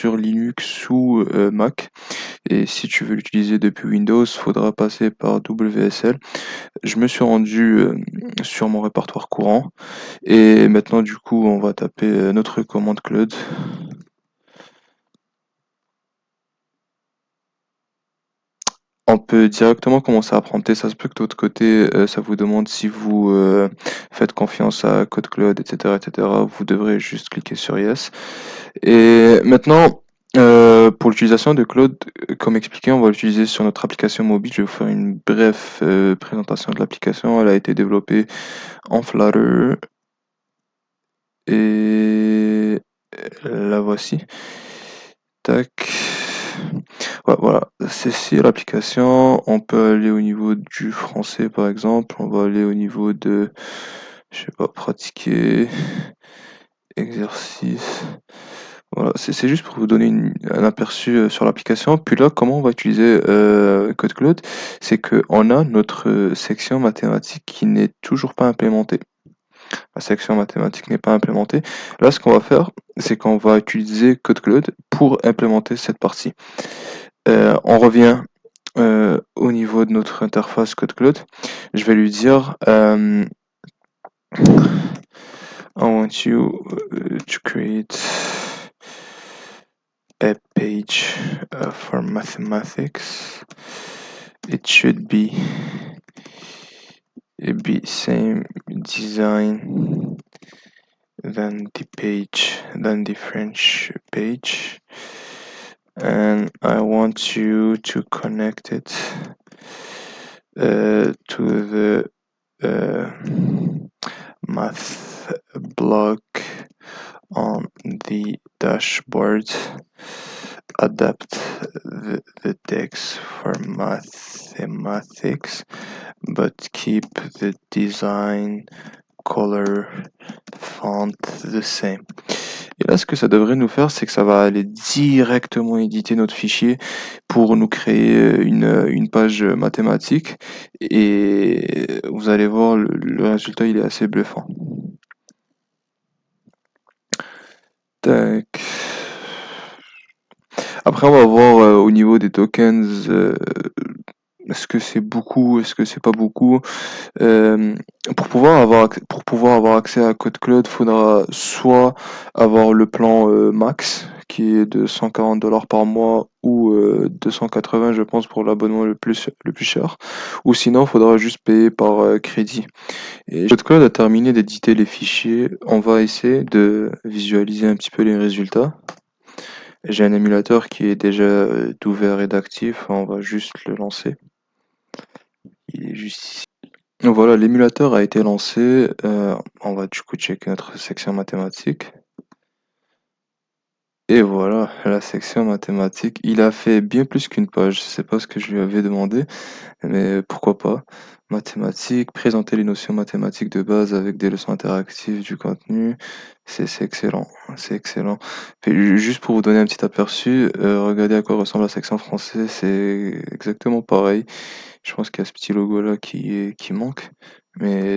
sur Linux ou Mac. Et si tu veux l'utiliser depuis Windows, faudra passer par WSL. Je me suis rendu sur mon répertoire courant. Et maintenant, du coup, on va taper notre commande Claude. On peut directement commencer à prompter. Ça se peut que de votre côté, ça vous demande si vous faites confiance à Code Claude, etc., etc. Vous devrez juste cliquer sur Yes. Et maintenant, pour l'utilisation de Claude, comme expliqué, on va l'utiliser sur notre application mobile. Je vais vous faire une brève présentation de l'application. Elle a été développée en Flutter et la voici. Tac. Ouais, voilà, c'est ici l'application. On peut aller au niveau du français, par exemple. On va aller au niveau de, je sais pas, pratiquer, exercice. Voilà, c'est juste pour vous donner un aperçu sur l'application. Puis là, comment on va utiliser Code Cloud? C'est qu'on a notre section mathématique qui n'est toujours pas implémentée. La section mathématique n'est pas implémentée. Là, ce qu'on va faire, c'est qu'on va utiliser Code Cloud pour implémenter cette partie. On revient au niveau de notre interface Code Cloud. Je vais lui dire I want you to create a page for mathematics. It should be same design than the French page, and I want you to connect it to the math block on the dashboard. Adapt the text for mathematics, but keep the design, color, font the same. Et là, ce que ça devrait nous faire, c'est que ça va aller directement éditer notre fichier pour nous créer une page mathématique. Et vous allez voir, le résultat, il est assez bluffant. Tac. Après, on va voir au niveau des tokens, est-ce que c'est beaucoup, est-ce que c'est pas beaucoup. Pour pouvoir avoir accès à Code Cloud, faudra soit avoir le plan max, qui est de 140 $ par mois, ou 280, je pense, pour l'abonnement le plus cher. Ou sinon, faudra juste payer par crédit. Et Code Cloud a terminé d'éditer les fichiers. On va essayer de visualiser un petit peu les résultats. J'ai un émulateur qui est déjà ouvert et d'actif, on va juste le lancer. Il est juste ici. Voilà, l'émulateur a été lancé. On va du coup checker notre section mathématiques. Et voilà, la section mathématiques. Il a fait bien plus qu'une page. Je sais pas ce que je lui avais demandé, mais pourquoi pas. Mathématiques, présenter les notions mathématiques de base avec des leçons interactives, du contenu. C'est excellent. C'est excellent. Puis, juste pour vous donner un petit aperçu, regardez à quoi ressemble la section français. C'est exactement pareil. Je pense qu'il y a ce petit logo là qui manque. Mais